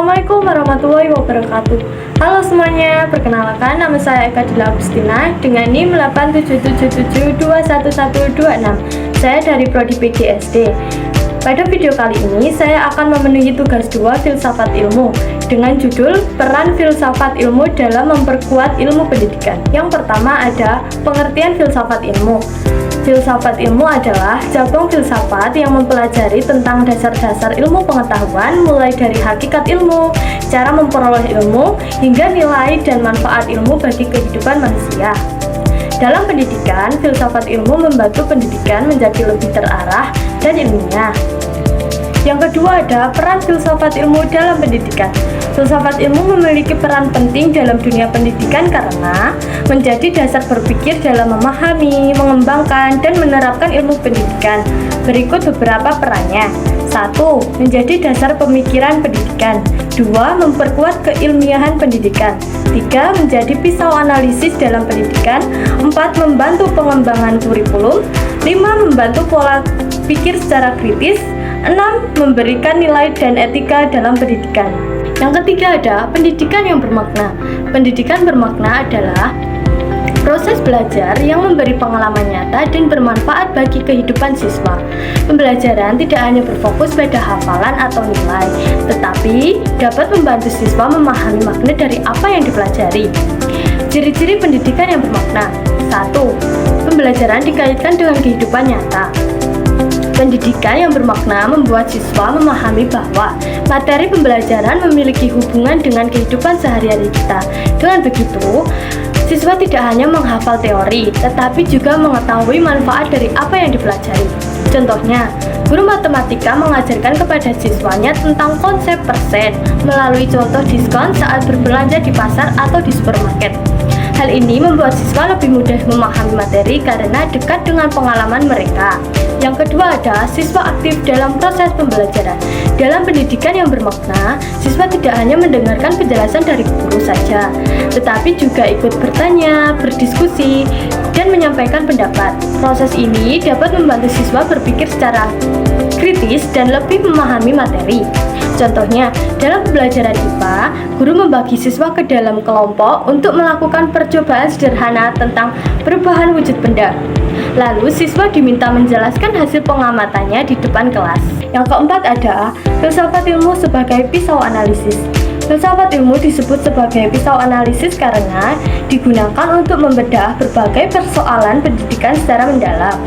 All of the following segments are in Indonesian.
Assalamualaikum warahmatullahi wabarakatuh. Halo semuanya, perkenalkan nama saya Eka Dila Agustina dengan NIM 8777211126. Saya dari Prodi PGSD. Pada video kali ini saya akan memenuhi tugas 2 filsafat ilmu dengan judul Peran Filsafat Ilmu dalam Memperkuat Ilmu Pendidikan. Yang pertama ada pengertian filsafat ilmu. Filsafat ilmu adalah cabang filsafat yang mempelajari tentang dasar-dasar ilmu pengetahuan mulai dari hakikat ilmu, cara memperoleh ilmu, hingga nilai dan manfaat ilmu bagi kehidupan manusia. Dalam pendidikan, filsafat ilmu membantu pendidikan menjadi lebih terarah dan ilmiah. Yang kedua ada peran filsafat ilmu dalam pendidikan. Filsafat ilmu memiliki peran penting dalam dunia pendidikan karena menjadi dasar berpikir dalam memahami, mengembangkan, dan menerapkan ilmu pendidikan. Berikut beberapa perannya. 1. Menjadi dasar pemikiran pendidikan. 2. Memperkuat keilmiahan pendidikan. 3. Menjadi pisau analisis dalam pendidikan. 4. Membantu pengembangan kurikulum. 5. Membantu pola pikir secara kritis. 6. Memberikan nilai dan etika dalam pendidikan. Yang ketiga ada pendidikan yang bermakna. Pendidikan bermakna adalah proses belajar yang memberi pengalaman nyata dan bermanfaat bagi kehidupan siswa. Pembelajaran tidak hanya berfokus pada hafalan atau nilai, tetapi dapat membantu siswa memahami makna dari apa yang dipelajari. Ciri-ciri pendidikan yang bermakna. 1. Pembelajaran dikaitkan dengan kehidupan nyata. Pendidikan yang bermakna membuat siswa memahami bahwa materi pembelajaran memiliki hubungan dengan kehidupan sehari-hari kita. Dengan begitu, siswa tidak hanya menghafal teori, tetapi juga mengetahui manfaat dari apa yang dipelajari. Contohnya, guru matematika mengajarkan kepada siswanya tentang konsep persen melalui contoh diskon saat berbelanja di pasar atau di supermarket. Hal ini membuat siswa lebih mudah memahami materi karena dekat dengan pengalaman mereka. Yang kedua ada siswa aktif dalam proses pembelajaran. Dalam pendidikan yang bermakna, siswa tidak hanya mendengarkan penjelasan dari guru saja, tetapi juga ikut bertanya, berdiskusi, dan menyampaikan pendapat. Proses ini dapat membantu siswa berpikir secara kritis dan lebih memahami materi. Contohnya, dalam pembelajaran IPA, guru membagi siswa ke dalam kelompok untuk melakukan percobaan sederhana tentang perubahan wujud benda. Lalu, siswa diminta menjelaskan hasil pengamatannya di depan kelas. Yang keempat ada filsafat ilmu sebagai pisau analisis. Filsafat ilmu disebut sebagai pisau analisis karena digunakan untuk membedah berbagai persoalan pendidikan secara mendalam.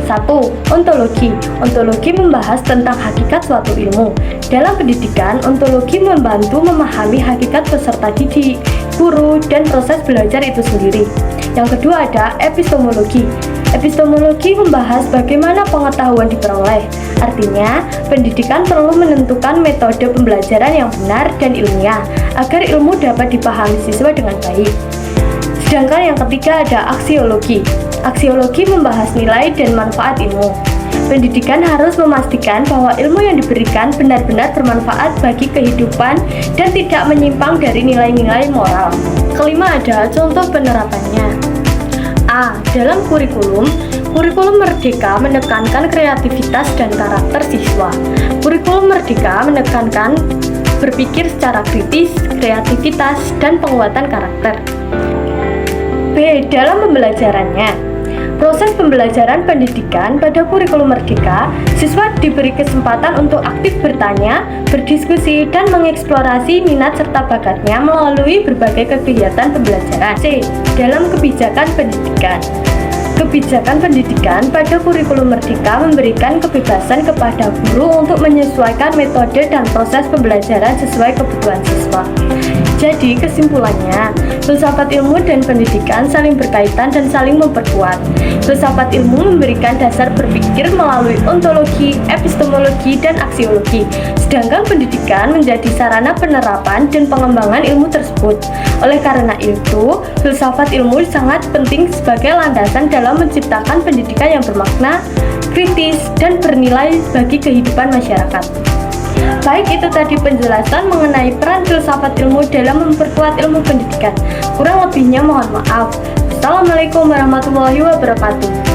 1. Ontologi. Ontologi membahas tentang hakikat suatu ilmu. Dalam pendidikan, ontologi membantu memahami hakikat peserta didik, guru, dan proses belajar itu sendiri. Yang kedua ada epistemologi. Epistemologi membahas bagaimana pengetahuan diperoleh. Artinya, pendidikan perlu menentukan metode pembelajaran yang benar dan ilmiah agar ilmu dapat dipahami siswa dengan baik. Sedangkan yang ketiga ada aksiologi. Aksiologi membahas nilai dan manfaat ilmu. Pendidikan harus memastikan bahwa ilmu yang diberikan benar-benar bermanfaat bagi kehidupan dan tidak menyimpang dari nilai-nilai moral. Kelima ada contoh penerapannya. A. Dalam kurikulum merdeka menekankan kreativitas dan karakter siswa. Kurikulum merdeka menekankan berpikir secara kritis, kreativitas, dan penguatan karakter. B. Dalam pembelajarannya. Proses pembelajaran pendidikan pada kurikulum merdeka, siswa diberi kesempatan untuk aktif bertanya, berdiskusi, dan mengeksplorasi minat serta bakatnya melalui berbagai kegiatan pembelajaran. C. Dalam kebijakan pendidikan. Kebijakan pendidikan pada kurikulum merdeka memberikan kebebasan kepada guru untuk menyesuaikan metode dan proses pembelajaran sesuai kebutuhan siswa. Jadi kesimpulannya, filsafat ilmu dan pendidikan saling berkaitan dan saling memperkuat. Filsafat ilmu memberikan dasar berpikir melalui ontologi, epistemologi, dan aksiologi. Sedangkan pendidikan menjadi sarana penerapan dan pengembangan ilmu tersebut. Oleh karena itu, filsafat ilmu sangat penting sebagai landasan dalam menciptakan pendidikan yang bermakna, kritis, dan bernilai bagi kehidupan masyarakat. Baik, itu tadi penjelasan mengenai peran filsafat ilmu dalam memperkuat ilmu pendidikan. Kurang lebihnya mohon maaf. Assalamualaikum warahmatullahi wabarakatuh.